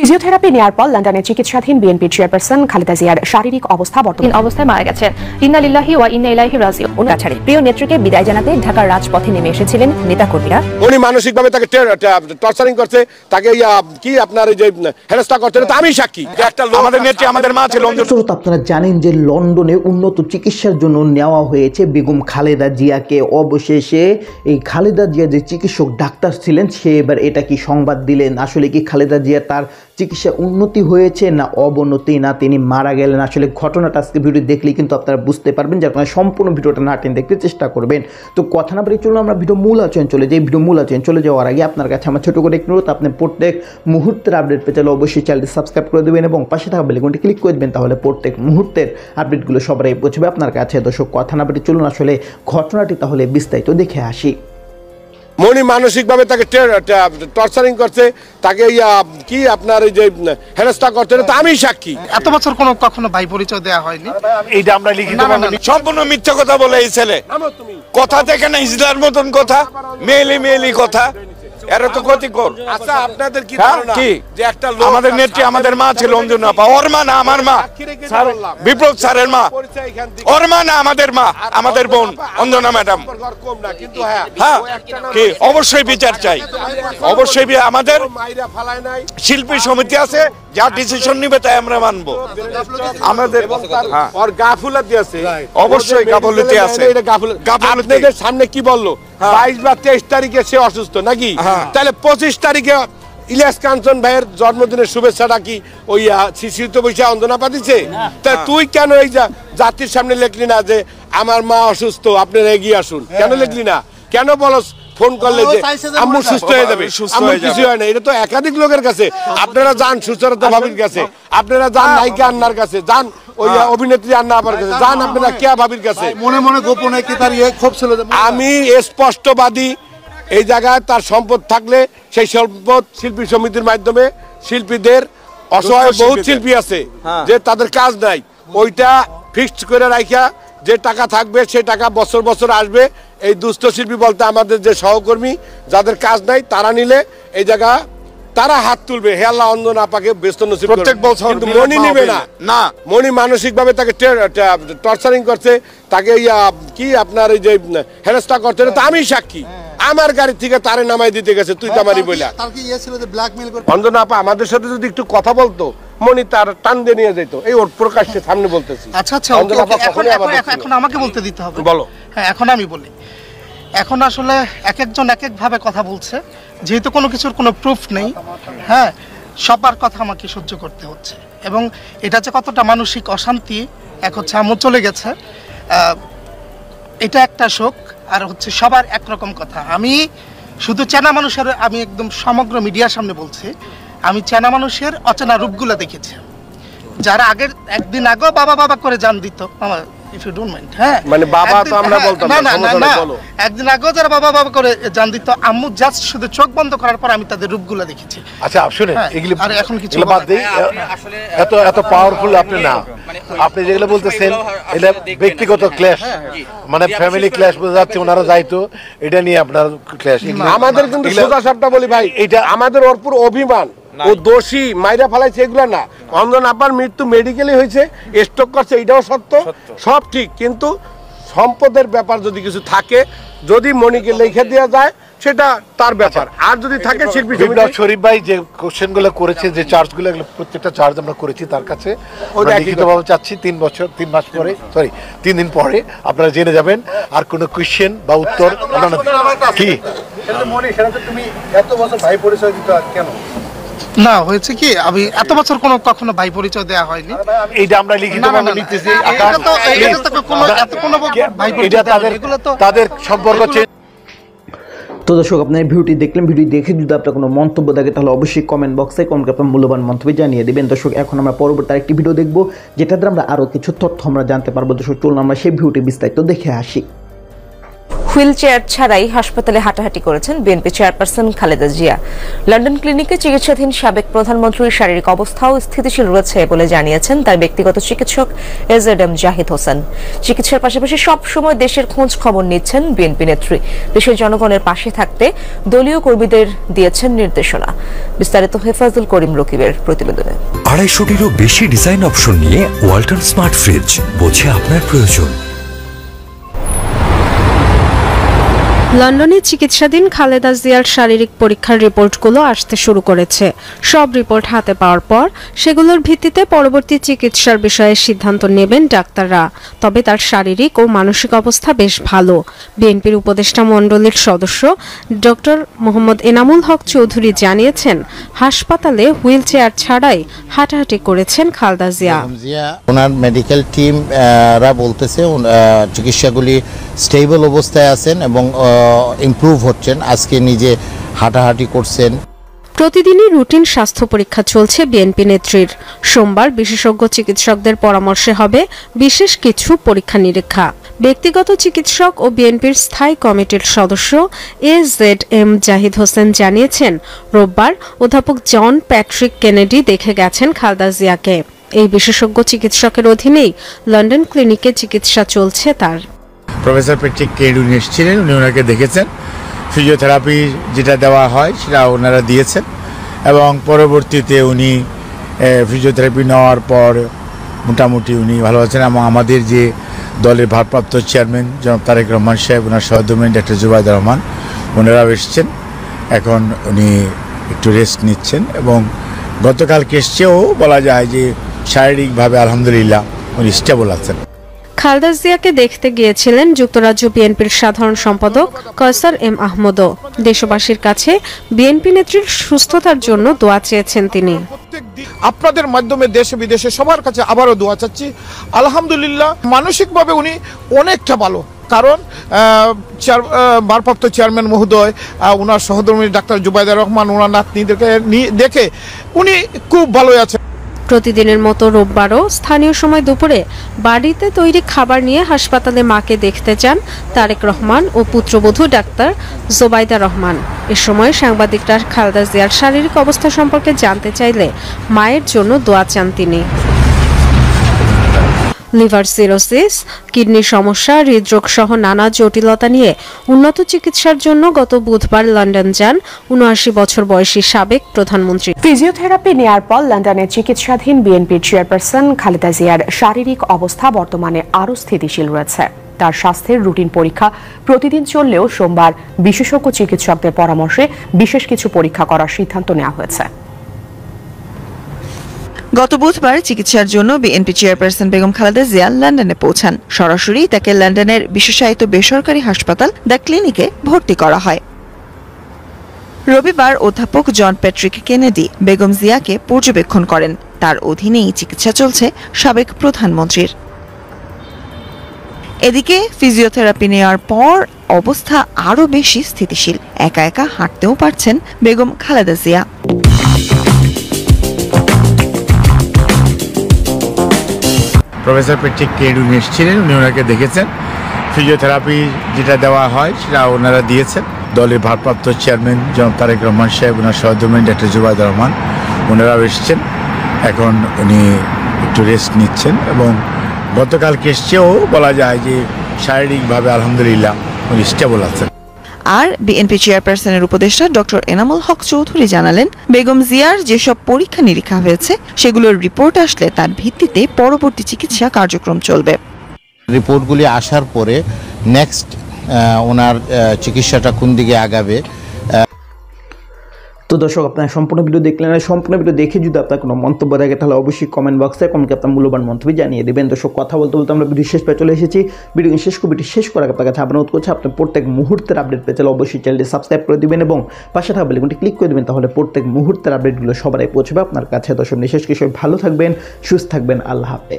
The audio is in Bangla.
ফিজিওথেরাপি নেয়ার পর লন্ডনে চিকিৎসাধীন বিএনপি চেয়ারপারসন খালেদা জিয়ার শারীরিক অবস্থা বর্তমান অবস্থায় মারা গেছেন। ইন্না লিল্লাহি ওয়া ইন্না ইলাইহি রাজিউন। কাছাড়ে প্রিয় নেত্রীকে বিদায় জানাতে ঢাকার রাজপথে নেমে এসেছিলেন নেতাকর্মীরা। উনি মানসিকভাবে তাকে টর্চারিং করছে, তাকে কি আপনার এই যে হেনস্থা করছে, তা আমি সাক্ষী। একটা আমাদের নেত্রী আমাদের মা ছিল। আপনারা জানেন যে লন্ডনে উন্নত চিকিৎসার জন্য নেওয়া হয়েছে বেগম খালেদা জিয়াকে। অবশেষে এই খালেদা জিয়া যে চিকিৎসক ডাক্তার ছিলেন সে এবার এটা কি সংবাদ দিলেন, আসলে কি খালেদা জিয়া তার চিকিৎসা উন্নতি হয়েছে না অবনতি, না তিনি মারা গেলেন। আসলে ঘটনাটা আজকে ভিডিও দেখলেই কিন্তু আপনারা বুঝতে পারবেন, যার কারণে সম্পূর্ণ ভিডিওটা না টেনে দেখতে চেষ্টা করবেন। তো কথা না বলে চলুন আমরা ভিডিও মূল আলোচনা চলে যাই। ভিডিও মূল আলোচনা চলে যাওয়ার আগে আপনার কাছে আমার ছোটো করে একটু অনুরোধ, আপনি প্রত্যেক মুহূর্তের আপডেট পেতে চাইলে অবশ্যই চ্যানেলটি সাবস্ক্রাইব করে দেবেন এবং পাশে থাকা বেল আইকনটি ক্লিক করে দেবেন, তাহলে প্রত্যেক মুহূর্তের আপডেটগুলো সবাই পৌঁছবে আপনার কাছে। দর্শক কথা না বলে চলুন আসলে ঘটনাটি তাহলে বিস্তারিত দেখে আসি। মনি মানসিকভাবে তাকে টর্চারিং করছে, তাকে কি আপনার এই যে হেনস্থা করছে, তা আমি সাক্ষী। এত বছর কখনো ভাই পরিচয় দেওয়া হয়নি, এইটা আমরা লিখিত সম্পূর্ণ মিথ্যা কথা বলে এই ছেলে। কথা থেকে না হিজলার মতন কথা, মেয়েলি কথা, এরা তো ক্ষতিকর। আচ্ছা আপনাদের কি ধারণা যে একটা আমাদের নেত্রী আমাদের মা ছিল অঞ্জনা আপা, ওর মা না আমার মা, বিপ্লব স্যারের মা, ওর মা না আমাদের মা, আমাদের বোন অঞ্জনা ম্যাডাম। হ্যাঁ কি অবশ্যই বিচার চাই, অবশ্যই। আমাদের শিল্পী সমিতি আছে, যা ডিসিশন নিবে তাই আমরা মানবো। আমাদের ওর গাফুলাতি আছে, অবশ্যই গাফুলাতি আছে। আপনাদের সামনে কি বললো 22 বা 23 তারিখে সে অসুস্থ নাকি, তাহলে 25 তারিখে ইলিয়াস কাঞ্চন ভাইয়ের জন্মদিনের শুভেচ্ছাটা কি ওই শিশিরত বৈশা অঞ্জনা পাঠিয়েছে? তা তুই কেন এই জাতির সামনে লিখলি না যে আমার মা অসুস্থ, আপনারা এগিয়ে আসুন? কেন লিখলি না? কেন বলস ফোন করলে যে আম্মু সুস্থ হয়ে যাবে? আম্মু কিছু হয় না। এটা তো একাধিক লোকের কাছে। আপনারা যান সুচরিতা ভাবির কাছে, আপনারা যান নায়িকা আন্নার কাছে, যান ওই অভিনেত্রী আন্না আপার কাছে, যান আপনারা কেয়া ভাবির কাছে। মনে মনে গোপনে কি তার ক্ষোভ ছিল? আমি স্পষ্টবাদী, এই জায়গায় তার সম্পদ থাকলে সেই সম্পদ শিল্পী সমিতির মাধ্যমে শিল্পীদের, অসহায় বহুত শিল্পী আছে যে তাদের কাজ নাই, ওইটা ফিক্সড করে রাখা, যে টাকা থাকবে সেই টাকা বছর বছর আসবে। এই দুস্থ শিল্পী বলতে আমাদের যে সহকর্মী যাদের কাজ নাই, তারা নিলে এই জায়গা তারা হাত তুলবে। হে আল্লাহ অঞ্জনা আপাকে ব্যস্ত নসিব প্রত্যেক বছর। কিন্তু মনি নিবে না। মনি মানসিকভাবে তাকে টর্চারিং করছে, তাকে কি আপনার এই যে হেনস্থা করছে, তা আমি সাক্ষী। আমার গাড়ি থেকে তারে নামাই দিতে গেছে, তুই কামারি বইলা। অঞ্জনা আপা আমাদের সাথে যদি একটু কথা বলতো, মনি তার টান দিয়ে নিয়ে যেত। এই ওর প্রকাশ্যে সামনে বলতেছি। আচ্ছা এখন আমাকে বলতে দিতে হবে। বলো। হ্যাঁ এখন আমি বলি। এখন আসলে এক একজন এক এক ভাবে কথা বলছে, যেহেতু কোনো কিছুর কোনো প্রুফ নেই। হ্যাঁ, সবার কথা আমাকে সহ্য করতে হচ্ছে, এবং এটা যে কতটা মানসিক অশান্তি। এক হচ্ছে আম্মু চলে গেছে, এটা একটা শোক, আর হচ্ছে সবার একরকম কথা। আমি শুধু চেনা মানুষের, আমি একদম সমগ্র মিডিয়ার সামনে বলছি, আমি চেনা মানুষের অচেনা রূপগুলো দেখেছি, যারা আগের একদিন আগে বাবা করে জান দিত আমার, ইফ ইউ ডোন্ট মাইন্ড। হ্যাঁ মানে বাবা তো আমরা বলতাম না, একদিন আগেও যারা বাবা করে জান দিত, আম্মু জাস্ট শুধু চোখ বন্ধ করার পর আমি তাদের রূপগুলো দেখেছি। আচ্ছা শুনেন, এগুলো আর এখন কিছু বাদ দেই, এত পাওয়ারফুল আপনি না। আপনি যেগুলো বলতেছেন এটা ব্যক্তিগত ক্ল্যাশ, মানে ফ্যামিলি ক্ল্যাশ বোঝা যাচ্ছে, ওনারা যাইতো এটা নিয়ে আপনার ক্ল্যাশ। আমাদের কিন্তু সোজা সাপটা বলি ভাই, এটা আমাদের ওর পুরো অভিমান, ও দোষী, মাইরা ফেলাইছে, এগুলো না। অঞ্জন আপার মৃত্যু মেডিকেলে হয়েছে, স্ট্রোক করছে, এটাও সত্য, সব ঠিক। কিন্তু সম্পদের ব্যাপার যদি কিছু থাকে, যদি মনিকে লিখে দেওয়া যায় সেটা তার ব্যাপার, আর যদি থাকে শিল্পী শরীফ ভাই যে কোশ্চেনগুলো করেছে, যে চার্জগুলো, প্রত্যেকটা চার্জ আমরা করেছি তার কাছে লিখিতভাবে চাচ্ছি। 3 মাস পরে, 3 দিন পরে আপনারা জেনে যাবেন। আর কোনো কোশ্চেন বা উত্তর কি তুমি এত বছর ভাই পরিচয় দিতে কেন? না হয়েছে কি, আমি এত বছর কখনো ভাই পরিচয় দেওয়া হয়নি, এইটা আমরা লিখিতভাবে নিতেছি। তাদের সম্পর্ক। তো দর্শক আপনার ভিডিওটি দেখলেন, ভিডিও দেখে যদি আপনার কোনো মন্তব্য থাকে তাহলে অবশ্যই কমেন্ট বক্সে আপনার মূল্যবান মন্তব্য জানিয়ে দেবেন। দর্শক এখন আমরা পরবর্তী আরেকটি ভিডিও দেখবো, যেটাতে আমরা আরও কিছু তথ্য আমরা জানতে পারবো। দর্শক চলুন আমরা সেই ভিডিওটি বিস্তারিত দেখে আসি। হুইল চেয়ার ছাড়াই হাসপাতালে হাঁটাহাঁটি করেছেন BNP chairperson Khaleda Zia. London ক্লিনিকে চিকিৎসাধীন সাবেক প্রধানমন্ত্রীর শারীরিক অবস্থাও স্থিতিশীল রয়েছে বলে জানিয়েছেন তার ব্যক্তিগত চিকিৎসক এজএডএম জাহিদ হোসেন। চিকিৎসার পাশাপাশি সবসময় দেশের খোঁজ খবর নিচ্ছেন বিএনপি নেত্রী। দেশের জনগণের পাশে থাকতে দলীয় কর্মীদের দিয়েছেন নির্দেশনা। বিস্তারিত হেফাজুল করিম রকিবের প্রতিবেদনে। 250-টিরও বেশি ডিজাইন অপশন নিয়ে ওয়ালটন স্মার্ট ফ্রিজ, বোঝে আপনার প্রয়োজন। লন্ডনে চিকিৎসাধীন খালেদা জিয়ার শারীরিক পরীক্ষার রিপোর্টগুলো আসতে শুরু করেছে। সব রিপোর্ট হাতে পাওয়ার পর সেগুলোর ভিত্তিতে পরবর্তী চিকিৎসার বিষয়ে সিদ্ধান্ত নেবেন ডাক্তাররা। তবে তার শারীরিক ও মানসিক অবস্থা বেশ ভালো। বিএনপির উপদেষ্টা মণ্ডলীর সদস্য ডক্টর মোহাম্মদ এনামুল হক চৌধুরী জানিয়েছেন, হাসপাতালে হুইল চেয়ার ছাড়াই হাঁটাহাঁটি করেছেন খালেদা জিয়া। ওনার মেডিকেল টিম রা বলতেছে চিকিৎসাগুলি স্টেবল অবস্থায় আছেন এবং ইমপ্রুভ হচ্ছেন। আজকে নিজে হাঁটাহাঁটি করছেন। প্রতিদিনই রুটিন স্বাস্থ্য পরীক্ষা চলছে বিএনপি নেত্রীর। সোমবার বিশেষজ্ঞ চিকিৎসকদের পরামর্শে হবে বিশেষ কিছু পরীক্ষা নিরীক্ষা। ব্যক্তিগত চিকিৎসক ও বিএনপির স্থায়ী কমিটির সদস্য এজএডএম জাহিদ হোসেন জানিয়েছেন, রোববার অধ্যাপক জন প্যাট্রিক কেনেডি দেখে গেছেন খালেদা জিয়াকে। এই বিশেষজ্ঞ চিকিৎসকের অধীনেই লন্ডন ক্লিনিকে চিকিৎসা চলছে তার। প্রফেসর প্যাট্রিক কেনেডি এসেছিলেন, উনি ওনাকে দেখেছেন। ফিজিওথেরাপি যেটা দেওয়া হয় সেটা ওনারা দিয়েছেন এবং পরবর্তীতে উনি ফিজিওথেরাপি নেওয়ার পর মোটামুটি উনি ভালো আছেন। এবং আমাদের যে দলের ভারপ্রাপ্ত চেয়ারম্যান জনাব তারেক রহমান সাহেব, ওনার সহধর্মিণী ডক্টর জুবাইদা রহমান, ওনারাও এসছেন। এখন উনি একটু রেস্ট নিচ্ছেন এবং গতকালকে এসছেও বলা যায় যে শারীরিকভাবে আলহামদুলিল্লাহ উনি স্টেবল আছেন। খালেদা জিয়াকে দেখতে গিয়েছিলেন যুক্তরাজ্য বিএনপির সাধারণ সম্পাদক কয়সার এম আহমদও। দেশবাসীর কাছে বিএনপি নেত্রীর সুস্থতার জন্য দোয়া চেয়েছেন তিনি। আপনাদের মাধ্যমে দেশে বিদেশে সবার কাছে আবারও দোয়া চাচ্ছি। আলহামদুলিল্লাহ মানসিকভাবে উনি অনেকটা ভালো, কারণ ভারপ্রাপ্ত চেয়ারম্যান মহোদয়, ওনার সহধর্মিণী ডাক্তার জুবাইদা রহমান, ওনার নাতনিদেরকে দেখে উনি খুব ভালোই আছেন। প্রতিদিনের মতো রোববারও স্থানীয় সময় দুপুরে বাড়িতে তৈরি খাবার নিয়ে হাসপাতালে মাকে দেখতে যান তারেক রহমান ও পুত্রবধূ ডাক্তার জোবাইদা রহমান। এ সময় সাংবাদিকরা খালেদা জিয়ার শারীরিক অবস্থা সম্পর্কে জানতে চাইলে মায়ের জন্য দোয়া চান তিনি। লিভার সিরোসিস, কিডনির সমস্যা, হৃদরোগ সহ নানা জটিলতা নিয়ে উন্নত চিকিৎসার জন্য গত বুধবার লন্ডন যান ৭৯ বছর বয়সী সাবেক প্রধানমন্ত্রী। ফিজিওথেরাপি নেয়ার পর লন্ডনে চিকিৎসাধীন বিএনপির চেয়ারপারসন খালেদা জিয়ার শারীরিক অবস্থা বর্তমানে আরও স্থিতিশীল রয়েছে। তার স্বাস্থ্যের রুটিন পরীক্ষা প্রতিদিন চললেও সোমবার বিশেষজ্ঞ চিকিৎসকদের পরামর্শে বিশেষ কিছু পরীক্ষা করার সিদ্ধান্ত নেওয়া হয়েছে। গত বুধবার চিকিৎসার জন্য বিএনপি চেয়ারপারসন বেগম খালেদা জিয়া লন্ডনে পৌঁছান। সরাসরি তাকে লন্ডনের বিশেষায়িত বেসরকারি হাসপাতাল দ্য ক্লিনিকে ভর্তি করা হয়। রবিবার অধ্যাপক জন প্যাট্রিক কেনেডি বেগম জিয়াকে পর্যবেক্ষণ করেন। তার অধীনেই চিকিৎসা চলছে সাবেক প্রধানমন্ত্রীর। এদিকে ফিজিওথেরাপি নেওয়ার পর অবস্থা আরও বেশি স্থিতিশীল। একা একা হাঁটতেও পারছেন Begum Khaleda Zia. Professor Patrick Kennedy এসেছিলেন, উনি ওনাকে দেখেছেন। ফিজিওথেরাপি যেটা দেওয়া হয় সেটা ওনারা দিয়েছেন। দলের ভারপ্রাপ্ত চেয়ারম্যান জনাব তারেক রহমান সাহেব, ওনার সহধর্মিণী ডক্টর জুবাইদা রহমান, ওনারাও এসছেন। এখন উনি একটু রেস্ট নিচ্ছেন এবং গতকালকে এসছেও বলা যায় যে শারীরিকভাবে আলহামদুলিল্লাহ উনি স্টেবল আছেন। আর বিএনপি চেয়ারপারসনের উপদেষ্টা ডক্টর এনামুল হক চৌধুরী জানালেন, বেগম জিয়ার যেসব পরীক্ষা নিরীক্ষা হয়েছে সেগুলোর রিপোর্ট আসলে তার ভিত্তিতে পরবর্তী চিকিৎসা কার্যক্রম চলবে। রিপোর্টগুলি আসার পরে নেক্সট ওনার চিকিৎসাটা কোন দিকে আগাবে। তো দর্শক, আপনারা সম্পূর্ণ ভিডিও দেখলেন। সম্পূর্ণ ভিডিও দেখে যদি আপনার কোনো মন্তব্য থাকে তাহলে অবশ্যই কমেন্ট বক্সে কমেন্টে আপনার মূল্যবান মন্তব্য জানিয়ে দেবেন। দর্শক, কথা বলতে বলতে আমরা ভিডিও শেষ পেয়ে চলে এসেছি। ভিডিও শেষ করার আপনার কাছে অনুরোধ করছি, আপনি প্রত্যেক মুহূর্তের আপডেট পেতে চাইলে অবশ্যই চ্যানেলটি সাবস্ক্রাইব করে দিবেন এবং পাশে থাকা বেল আইকনটি ক্লিক করে দেবেন। তাহলে প্রত্যেক মুহূর্তের আপডেটগুলো সবাই পৌঁছবে আপনার কাছে। দর্শক, বিশেষ কিছু ভালো থাকবেন, সুস্থ থাকবেন। আল্লাহ হাফেজ।